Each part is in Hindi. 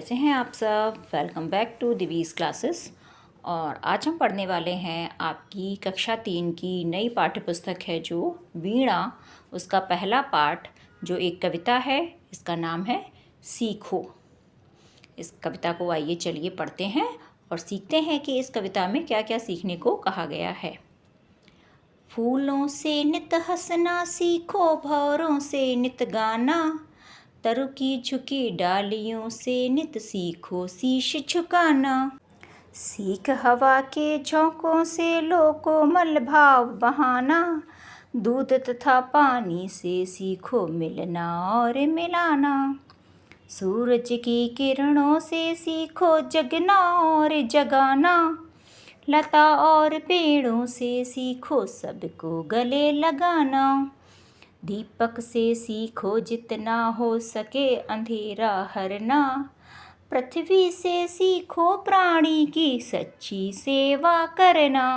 कैसे हैं आप सब। Welcome back to Divi's classes. और आज हम पढ़ने वाले हैं आपकी कक्षा 3 की नई पाठ्य पुस्तक है जो वीणा, उसका पहला पाठ जो एक कविता है। इसका नाम है सीखो। इस कविता को आइए चलिए पढ़ते हैं और सीखते हैं कि इस कविता में क्या क्या सीखने को कहा गया है। फूलों से नित हंसना सीखो, भौरों से नित गाना, तरु की झुकी डालियों से नित सीखो शीश झुकाना। सीख हवा के झोंकों से लो कोमल भाव बहाना, दूध तथा पानी से सीखो मिलना और मिलाना। सूरज की किरणों से सीखो जगना और जगाना, लता और पेड़ों से सीखो सबको गले लगाना। दीपक से सीखो जितना हो सके अंधेरा हरना, पृथ्वी से सीखो प्राणी की सच्ची सेवा करना।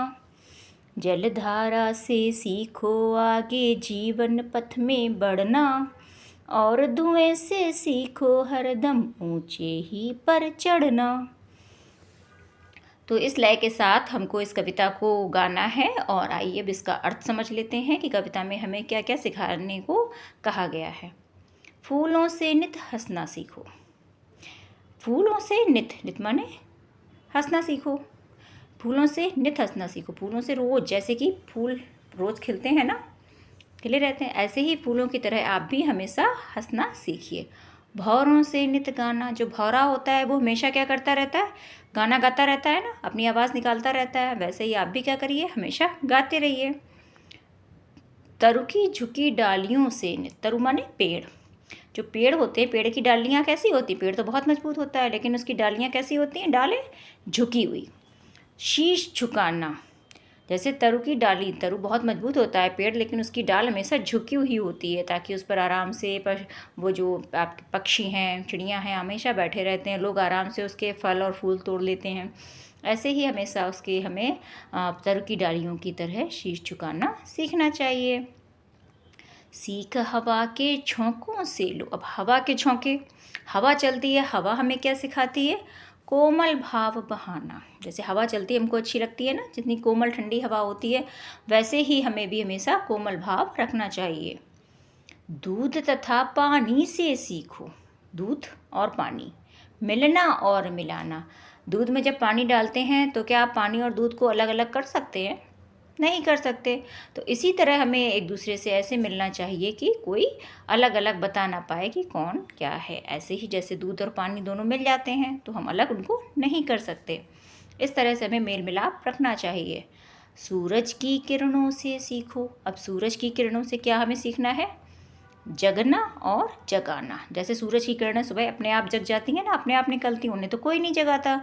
जलधारा से सीखो आगे जीवन पथ में बढ़ना, और धुएं से सीखो हरदम ऊंचे ही पर चढ़ना। तो इस लय के साथ हमको इस कविता को गाना है और आइए अब इसका अर्थ समझ लेते हैं कि कविता में हमें क्या क्या सिखाने को कहा गया है। फूलों से नित हंसना सीखो। फूलों से नित, नित माने हंसना सीखो। फूलों से नित हंसना सीखो। फूलों से रोज़, जैसे कि फूल रोज़ खिलते हैं ना, खिले रहते हैं, ऐसे ही फूलों की तरह आप भी हमेशा हंसना सीखिए। भौरों से नित गाना। जो भौरा होता है वो हमेशा क्या करता रहता है, गाना गाता रहता है ना, अपनी आवाज़ निकालता रहता है। वैसे ही आप भी क्या करिए, हमेशा गाते रहिए। तरु की झुकी डालियों से नित। तरु माने पेड़। जो पेड़ होते हैं, पेड़ की डालियाँ कैसी होती हैं, पेड़ तो बहुत मजबूत होता है लेकिन उसकी डालियाँ कैसी होती हैं, डालें झुकी हुई। शीश झुकाना। जैसे तरु की डाली, तरु बहुत मजबूत होता है पेड़, लेकिन उसकी डाल हमेशा झुकी हुई होती है ताकि उस पर आराम से वो जो आपके पक्षी हैं, चिड़ियाँ हैं, हमेशा बैठे रहते हैं। लोग आराम से उसके फल और फूल तोड़ लेते हैं। ऐसे ही हमेशा उसके हमें तरु की डालियों की तरह शीश झुकाना सीखना चाहिए। सीख हवा के झोंकों से लो। अब हवा के झोंके, हवा चलती है, हवा हमें क्या सिखाती है, कोमल भाव बहाना। जैसे हवा चलती है हमको अच्छी लगती है ना, जितनी कोमल ठंडी हवा होती है, वैसे ही हमें भी हमेशा कोमल भाव रखना चाहिए। दूध तथा पानी से सीखो। दूध और पानी, मिलना और मिलाना। दूध में जब पानी डालते हैं तो क्या आप पानी और दूध को अलग अलग कर सकते हैं, नहीं कर सकते। तो इसी तरह हमें एक दूसरे से ऐसे मिलना चाहिए कि कोई अलग अलग बता ना पाए कि कौन क्या है। ऐसे ही जैसे दूध और पानी दोनों मिल जाते हैं तो हम अलग उनको नहीं कर सकते। इस तरह से हमें मेल मिलाप रखना चाहिए। सूरज की किरणों से सीखो। अब सूरज की किरणों से क्या हमें सीखना है, जगना और जगाना। जैसे सूरज की किरणें सुबह अपने आप जग जाती हैं ना, अपने आप निकलती हैं, उन्हें तो कोई नहीं जगाता,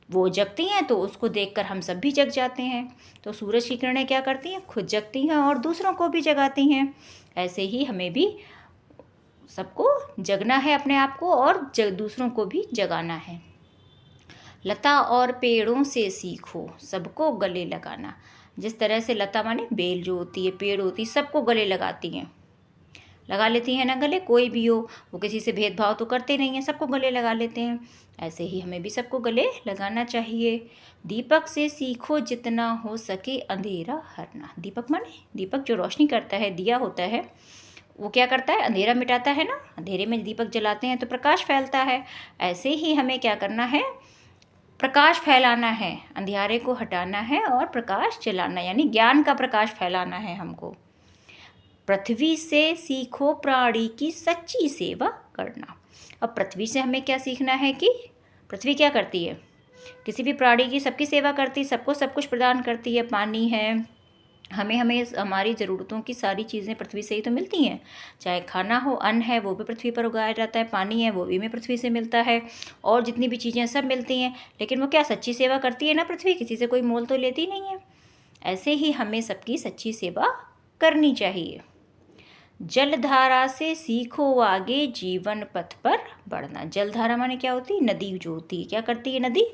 वो जगती हैं तो उसको देखकर हम सब भी जग जाते हैं। तो सूरज की किरणें क्या करती हैं, खुद जगती हैं और दूसरों को भी जगाती हैं। ऐसे ही हमें भी सबको जगना है, अपने आप को, और दूसरों को भी जगाना है। लता और पेड़ों से सीखो, सबको गले लगाना। जिस तरह से लता माने बेल जो होती है, पेड़ होती है, सबको गले लगाती हैं, लगा लेती हैं ना गले, कोई भी हो, वो किसी से भेदभाव तो करते नहीं हैं, सबको गले लगा लेते हैं। ऐसे ही हमें भी सबको गले लगाना चाहिए। दीपक से सीखो जितना हो सके अंधेरा हरना। दीपक माने दीपक जो रोशनी करता है, दिया होता है, वो क्या करता है, अंधेरा मिटाता है ना। अंधेरे में दीपक जलाते हैं तो प्रकाश फैलता है। ऐसे ही हमें क्या करना है, प्रकाश फैलाना है, अंधियारे को हटाना है और प्रकाश जलाना, यानी ज्ञान का प्रकाश फैलाना है हमको। पृथ्वी से सीखो प्राणी की सच्ची सेवा करना। अब पृथ्वी से हमें क्या सीखना है कि पृथ्वी क्या करती है, किसी भी प्राणी की सबकी सेवा करती है, सबको सब कुछ प्रदान करती है। पानी है, हमें हमारी ज़रूरतों की सारी चीज़ें पृथ्वी से ही तो मिलती हैं। चाहे खाना हो, अन्न है वो भी पृथ्वी पर उगाया जाता है, पानी है वो भी हमें पृथ्वी से मिलता है, और जितनी भी चीज़ें सब मिलती हैं। लेकिन वो क्या सच्ची सेवा करती है ना पृथ्वी, किसी से कोई मोल तो लेती नहीं है। ऐसे ही हमें सबकी सच्ची सेवा करनी चाहिए। जलधारा से सीखो आगे जीवन पथ पर बढ़ना। जलधारा माने क्या होती है, नदी जो होती है, क्या करती है, नदी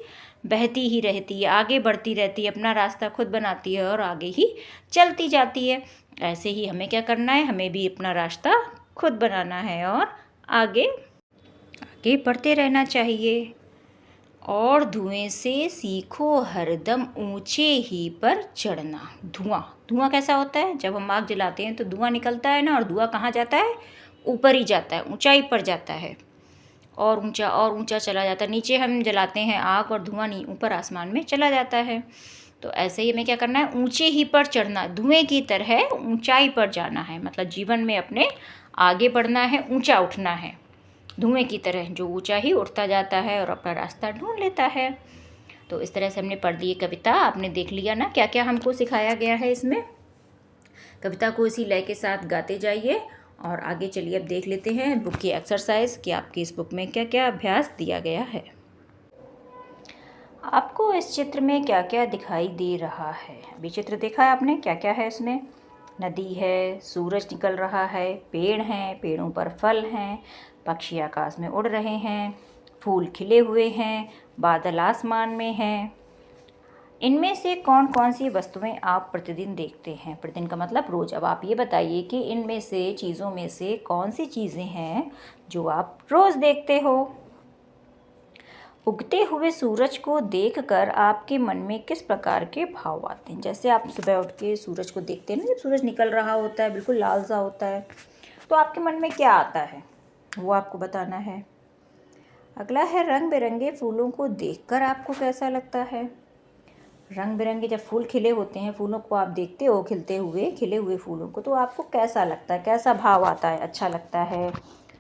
बहती ही रहती है, आगे बढ़ती रहती है, अपना रास्ता खुद बनाती है और आगे ही चलती जाती है। ऐसे ही हमें क्या करना है, हमें भी अपना रास्ता खुद बनाना है और आगे आगे बढ़ते रहना चाहिए। और धुएं से सीखो हरदम ऊंचे ही पर चढ़ना। धुआं धुआं कैसा होता है? जब हम आग जलाते हैं तो धुआं निकलता है ना, और धुआं कहाँ जाता है? ऊपर ही जाता है, ऊंचाई पर जाता है और ऊंचा चला जाता है। नीचे हम जलाते हैं आग और धुआं नहीं ऊपर आसमान में चला जाता है। तो ऐसे ही हमें क्या करना है? ऊंचे ही पर चढ़ना, धुएं की तरह ऊंचाई पर जाना है। मतलब जीवन में अपने आगे बढ़ना है, ऊंचा उठना है, धुएं की तरह जो ऊंचा ही उठता जाता है और अपना रास्ता ढूंढ लेता है। तो इस तरह से हमने पढ़ ली कविता। आपने देख लिया ना क्या क्या हमको सिखाया गया है इसमें। कविता को इसी लय के साथ गाते जाइए। और आगे चलिए अब देख लेते हैं बुक की एक्सरसाइज कि आपकी इस बुक में क्या क्या अभ्यास दिया गया है। आपको इस चित्र में क्या क्या दिखाई दे रहा है? अभी चित्र देखा है आपने, क्या क्या है इसमें? नदी है, सूरज निकल रहा है, पेड़ हैं, पेड़ों पर फल हैं, पक्षी आकाश में उड़ रहे हैं, फूल खिले हुए हैं, बादल आसमान में हैं। इनमें से कौन कौन सी वस्तुएं आप प्रतिदिन देखते हैं? प्रतिदिन का मतलब रोज़। अब आप ये बताइए कि इनमें से चीज़ों में से कौन सी चीज़ें हैं जो आप रोज़ देखते हो? उगते हुए सूरज को देखकर आपके मन में किस प्रकार के भाव आते हैं? जैसे आप सुबह उठ के सूरज को देखते हैं ना, जब सूरज निकल रहा होता है, बिल्कुल लाल सा होता है, तो आपके मन में क्या आता है वो आपको बताना है। अगला है रंग बिरंगे फूलों को देखकर आपको कैसा लगता है? रंग बिरंगे जब फूल खिले होते हैं, फूलों को आप देखते हो खिलते हुए, खिले हुए फूलों को, तो आपको कैसा लगता है? कैसा भाव आता है? अच्छा लगता है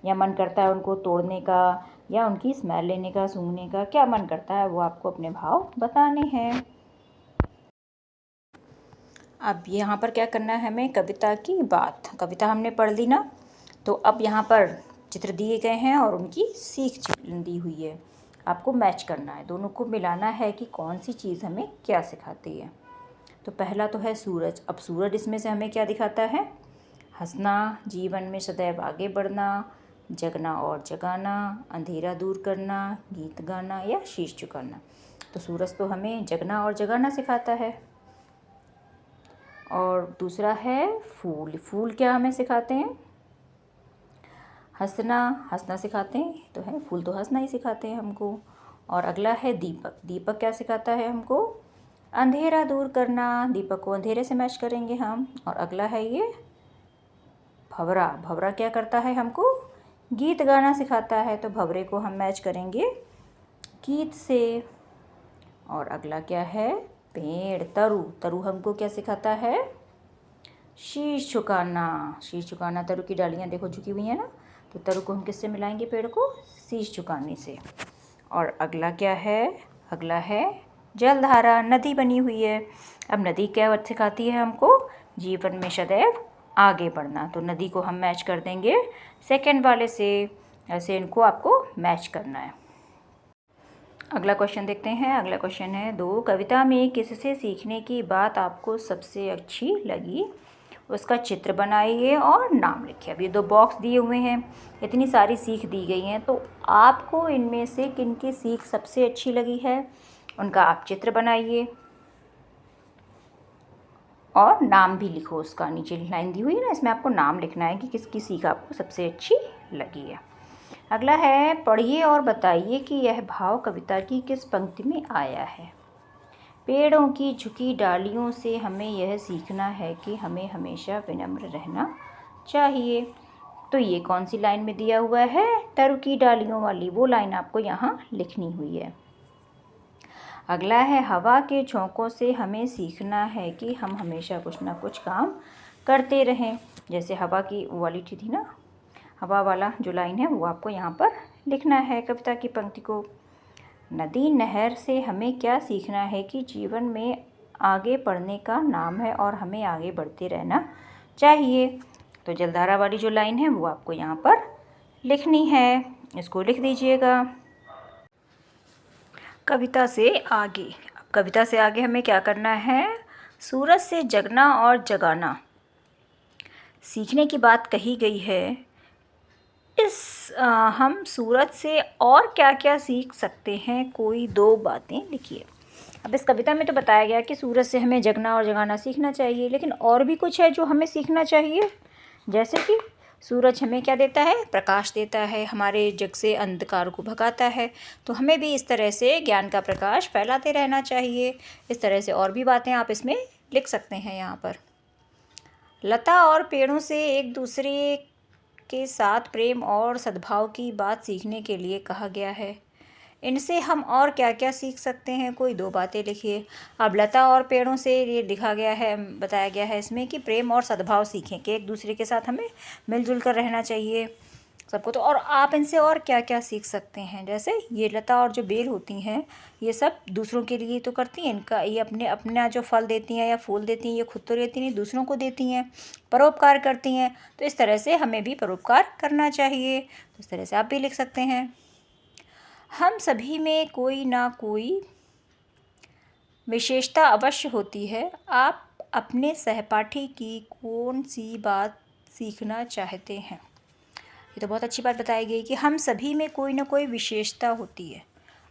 या मन करता है उनको तोड़ने का या उनकी स्मेल लेने का, सूंघने का? क्या मन करता है वो आपको अपने भाव बताने हैं। अब यहाँ पर क्या करना है हमें? कविता की बात। कविता हमने पढ़ ली ना, तो अब यहाँ पर चित्र दिए गए हैं और उनकी सीख दी हुई है। आपको मैच करना है, दोनों को मिलाना है कि कौन सी चीज़ हमें क्या सिखाती है। तो पहला तो है सूरज। अब सूरज इसमें से हमें क्या दिखाता है? हंसना, जीवन में सदैव आगे बढ़ना, जगना और जगाना, अंधेरा दूर करना, गीत गाना या शीश झुकाना। तो सूरज तो हमें जगना और जगाना सिखाता है। और दूसरा है फूल। फूल क्या हमें सिखाते हैं? हंसना सिखाते हैं। तो है फूल तो हंसना ही सिखाते हैं हमको। और अगला है दीपक। दीपक क्या सिखाता है हमको? अंधेरा दूर करना। दीपक को अंधेरे से मैच करेंगे हम। और अगला है ये भंवरा। भंवरा क्या करता है हमको? गीत गाना सिखाता है। तो भंवरे को हम मैच करेंगे गीत से। और अगला क्या है? पेड़। तरु। तरु हमको क्या सिखाता है? शीश झुकाना। शीश झुकाना, तरु की डालियाँ देखो झुकी हुई हैं ना, तो तरु को हम किससे मिलाएंगे? पेड़ को शीश झुकाने से। और अगला क्या है? अगला है जलधारा। नदी बनी हुई है। अब नदी क्या सिखाती है हमको? जीवन में सदैव आगे बढ़ना। तो नदी को हम मैच कर देंगे सेकंड वाले से। ऐसे इनको आपको मैच करना है। अगला क्वेश्चन देखते हैं। अगला क्वेश्चन है 2। कविता में किससे सीखने की बात आपको सबसे अच्छी लगी? उसका चित्र बनाइए और नाम लिखिए। अब ये 2 बॉक्स दिए हुए हैं, इतनी सारी सीख दी गई हैं, तो आपको इनमें से किन की सीख सबसे अच्छी लगी है उनका आप चित्र बनाइए और नाम भी लिखो उसका। नीचे लाइन दी हुई है ना, इसमें आपको नाम लिखना है कि किसकी सीख आपको सबसे अच्छी लगी है। अगला है पढ़िए और बताइए कि यह भाव कविता की किस पंक्ति में आया है। पेड़ों की झुकी डालियों से हमें यह सीखना है कि हमें हमेशा विनम्र रहना चाहिए। तो ये कौन सी लाइन में दिया हुआ है? तरु की डालियों वाली वो लाइन आपको यहाँ लिखनी हुई है। अगला है हवा के झोंकों से हमें सीखना है कि हम हमेशा कुछ ना कुछ काम करते रहें। जैसे हवा की वो वाली थी ना, हवा वाला जो लाइन है वो आपको यहाँ पर लिखना है कविता की पंक्ति को। नदी नहर से हमें क्या सीखना है? कि जीवन में आगे बढ़ने का नाम है और हमें आगे बढ़ते रहना चाहिए। तो जलधारा वाली जो लाइन है वो आपको यहाँ पर लिखनी है, इसको लिख दीजिएगा। कविता से आगे। कविता से आगे हमें क्या करना है? सूरज से जगना और जगाना सीखने की बात कही गई है। हम सूरज से और क्या क्या सीख सकते हैं? कोई 2 बातें लिखिए। अब इस कविता में तो बताया गया कि सूरज से हमें जगना और जगाना सीखना चाहिए, लेकिन और भी कुछ है जो हमें सीखना चाहिए। जैसे कि सूरज हमें क्या देता है? प्रकाश देता है, हमारे जग से अंधकार को भगाता है। तो हमें भी इस तरह से ज्ञान का प्रकाश फैलाते रहना चाहिए। इस तरह से और भी बातें आप इसमें लिख सकते हैं यहाँ पर। लता और पेड़ों से एक दूसरे के साथ प्रेम और सद्भाव की बात सीखने के लिए कहा गया है। इनसे हम और क्या क्या सीख सकते हैं? कोई 2 बातें लिखिए। अब लता और पेड़ों से ये लिखा गया है, बताया गया है इसमें कि प्रेम और सद्भाव सीखें कि एक दूसरे के साथ हमें मिलजुल कर रहना चाहिए सबको। तो और आप इनसे और क्या क्या सीख सकते हैं? जैसे ये लता और जो बेल होती हैं, ये सब दूसरों के लिए तो करती हैं, इनका ये अपना जो फल देती हैं या फूल देती हैं, ये खुद तो रहती नहीं, दूसरों को देती हैं, परोपकार करती हैं। तो इस तरह से हमें भी परोपकार करना चाहिए। तो इस तरह से आप भी लिख सकते हैं। हम सभी में कोई ना कोई विशेषता अवश्य होती है। आप अपने सहपाठी की कौन सी बात सीखना चाहते हैं? ये तो बहुत अच्छी बात बताई गई कि हम सभी में कोई ना कोई विशेषता होती है,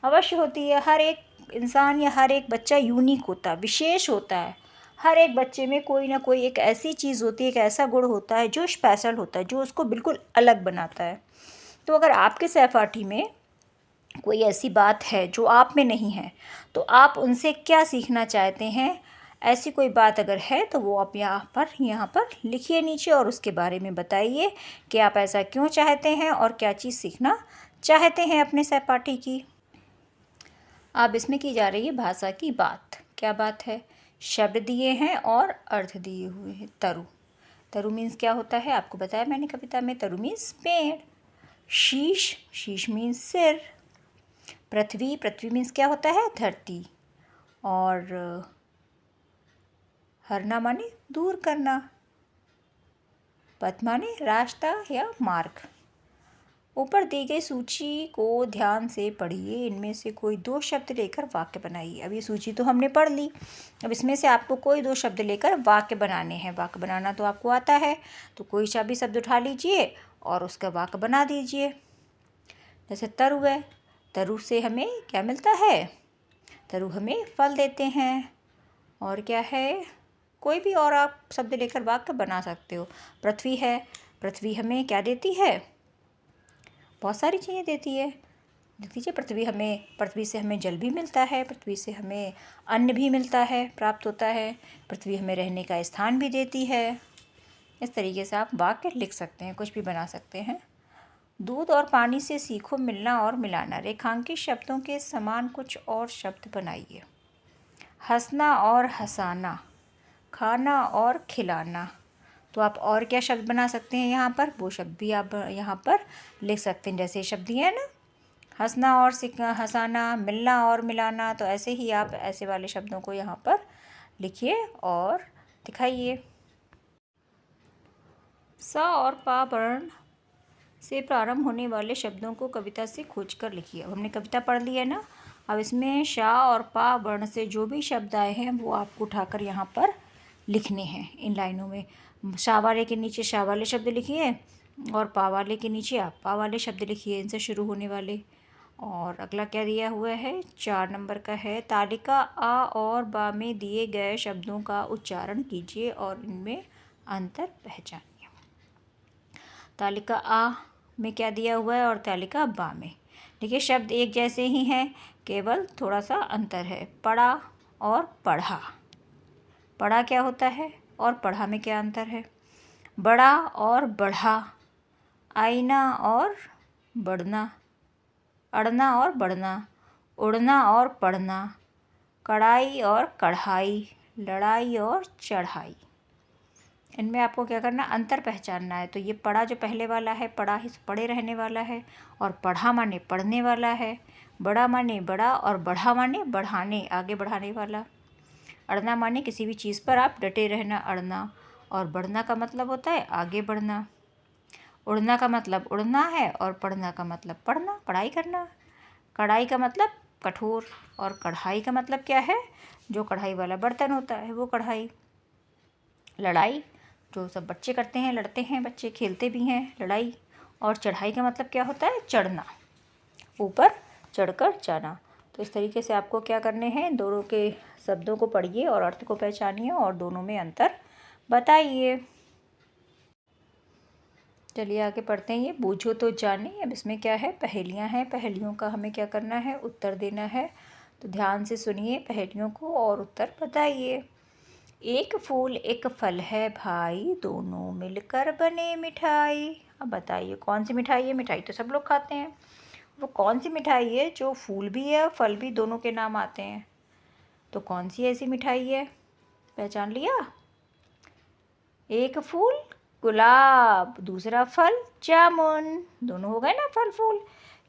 अवश्य होती है। हर एक इंसान या हर एक बच्चा यूनिक होता है, विशेष होता है। हर एक बच्चे में कोई ना कोई एक ऐसी चीज़ होती है, एक ऐसा गुण होता है जो स्पेशल होता है, जो उसको बिल्कुल अलग बनाता है। तो अगर आपके सहपाठी में कोई ऐसी बात है जो आप में नहीं है, तो आप उनसे क्या सीखना चाहते हैं? ऐसी कोई बात अगर है तो वो आप यहाँ पर लिखिए नीचे और उसके बारे में बताइए कि आप ऐसा क्यों चाहते हैं और क्या चीज़ सीखना चाहते हैं अपने सहपाठी की। अब इसमें की जा रही है भाषा की बात। क्या बात है? शब्द दिए हैं और अर्थ दिए हुए हैं। तरु, तरु मीन्स क्या होता है? आपको बताया मैंने कविता में। तरु मीन्स पेड़। शीश, शीश मीन्स सिर। पृथ्वी, पृथ्वी मीन्स क्या होता है? धरती। और हरना माने दूर करना। पथ माने रास्ता या मार्ग। ऊपर दी गई सूची को ध्यान से पढ़िए। इनमें से कोई 2 शब्द लेकर वाक्य बनाइए। अब ये सूची तो हमने पढ़ ली। अब इसमें से आपको कोई 2 शब्द लेकर वाक्य बनाने हैं। वाक्य बनाना तो आपको आता है, तो कोई सा भी शब्द उठा लीजिए और उसका वाक्य बना दीजिए। जैसे तरु है, तरु से हमें क्या मिलता है? तरु हमें फल देते हैं। और क्या है? कोई भी और आप शब्द लेकर वाक्य बना सकते हो। पृथ्वी है, पृथ्वी हमें क्या देती है? बहुत सारी चीज़ें देती है। देख लीजिए, पृथ्वी से हमें जल भी मिलता है, पृथ्वी से हमें अन्न भी मिलता है, प्राप्त होता है। पृथ्वी हमें रहने का स्थान भी देती है। इस तरीके से आप वाक्य लिख सकते हैं, कुछ भी बना सकते हैं। दूध और पानी से सीखो मिलना और मिलाना। रेखांकित शब्दों के समान कुछ और शब्द बनाइए। हंसना और हंसाना, खाना और खिलाना। तो आप और क्या शब्द बना सकते हैं यहाँ पर? वो शब्द भी आप यहाँ पर लिख सकते हैं। जैसे शब्द दिए हैं ना, हंसना और हंसाना, मिलना और मिलाना। तो ऐसे ही आप ऐसे वाले शब्दों को यहाँ पर लिखिए और दिखाइए। सा और पा वर्ण से प्रारंभ होने वाले शब्दों को कविता से खोजकर लिखिए। अब हमने कविता पढ़ ली है ना, अब इसमें शा और पा वर्ण से जो भी शब्द आए हैं वो आपको उठाकर यहाँ पर लिखने हैं इन लाइनों में। शा वाले के नीचे शा वाले शब्द लिखिए और पा वाले के नीचे आप पा वाले शब्द लिखिए, इनसे शुरू होने वाले। और अगला क्या दिया हुआ है? 4 नंबर का है, तालिका आ और बा में दिए गए शब्दों का उच्चारण कीजिए और इनमें अंतर पहचानिए। तालिका आ में क्या दिया हुआ है और तालिका बा में? देखिए, शब्द एक जैसे ही हैं, केवल थोड़ा सा अंतर है। पढ़ा और पढ़ा। पढ़ा क्या होता है और पढ़ा में क्या अंतर है? बड़ा और बढ़ा। आईना और बढ़ना। अड़ना और बढ़ना। उड़ना और पढ़ना। कढ़ाई और कढ़ाई। लड़ाई और चढ़ाई। इनमें आपको क्या करना? अंतर पहचानना है। तो ये पढ़ा जो पहले वाला है, पढ़ा ही पढ़े रहने वाला है, और पढ़ा माने पढ़ने वाला है। बड़ा माने बड़ा और बढ़ा माने बढ़ाने, आगे बढ़ाने वाला। अड़ना माने किसी भी चीज़ पर आप डटे रहना, अड़ना। और बढ़ना का मतलब होता है आगे बढ़ना। उड़ना का मतलब उड़ना है और पढ़ना का मतलब पढ़ना, पढ़ाई करना। कढ़ाई का मतलब कठोर और कढ़ाई का मतलब क्या है? जो कढ़ाई वाला बर्तन होता है वो कढ़ाई। लड़ाई जो सब बच्चे करते हैं, लड़ते हैं बच्चे, खेलते भी हैं, लड़ाई। और चढ़ाई का मतलब क्या होता है? चढ़ना, ऊपर चढ़कर जाना। तो इस तरीके से आपको क्या करने हैं? दोनों के शब्दों को पढ़िए और अर्थ को पहचानिए और दोनों में अंतर बताइए। चलिए आगे पढ़ते हैं। ये बूझो तो जाने। अब इसमें क्या है, पहेलियाँ हैं। पहेलियों का हमें क्या करना है, उत्तर देना है। तो ध्यान से सुनिए पहेलियों को और उत्तर बताइए। एक फूल एक फल है भाई, दोनों मिलकर बने मिठाई। अब बताइए कौन सी मिठाई है। मिठाई तो सब लोग खाते हैं। वो कौन सी मिठाई है जो फूल भी है और फल भी दोनों के नाम आते हैं। तो कौन सी ऐसी मिठाई है, पहचान लिया। एक फूल गुलाब, दूसरा फल जामुन। दोनों हो गए ना फल फूल।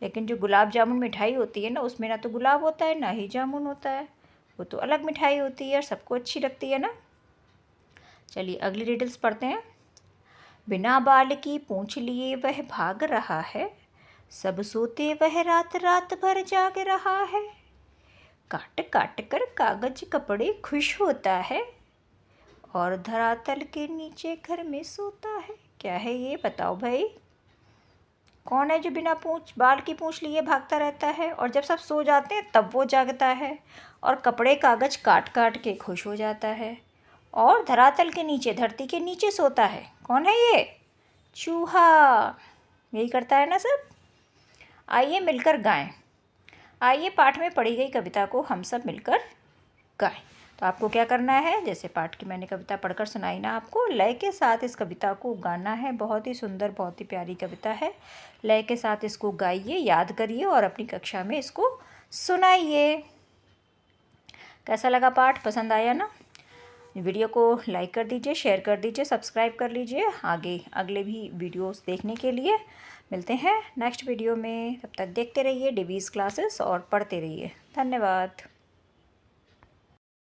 लेकिन जो गुलाब जामुन मिठाई होती है ना, उसमें ना तो गुलाब होता है ना ही जामुन होता है। वो तो अलग मिठाई होती है और सबको अच्छी लगती है ना। चलिए अगली रिडल्स पढ़ते हैं। बिना बाल की पूंछ लिए वह भाग रहा है, सब सोते वह रात रात भर जाग रहा है। काट काट कर कागज कपड़े खुश होता है, और धरातल के नीचे घर में सोता है। क्या है ये, बताओ भाई। कौन है जो बिना पूंछ बाल की पूंछ लिए भागता रहता है, और जब सब सो जाते हैं तब वो जागता है, और कपड़े कागज काट काट के खुश हो जाता है, और धरातल के नीचे, धरती के नीचे सोता है। कौन है ये, चूहा। यही करता है ना सब। आइए मिलकर गाएं। आइए पाठ में पढ़ी गई कविता को हम सब मिलकर गाएं। तो आपको क्या करना है, जैसे पाठ की मैंने कविता पढ़कर सुनाई ना, आपको लय के साथ इस कविता को गाना है। बहुत ही सुंदर, बहुत ही प्यारी कविता है। लय के साथ इसको गाइए, याद करिए और अपनी कक्षा में इसको सुनाइए। कैसा लगा पाठ, पसंद आया ना। वीडियो को लाइक कर दीजिए, शेयर कर दीजिए, सब्सक्राइब कर लीजिए आगे अगले भी वीडियोस देखने के लिए। मिलते हैं नेक्स्ट वीडियो में, तब तक देखते रहिए डिवीज़ क्लासेस और पढ़ते रहिए। धन्यवाद।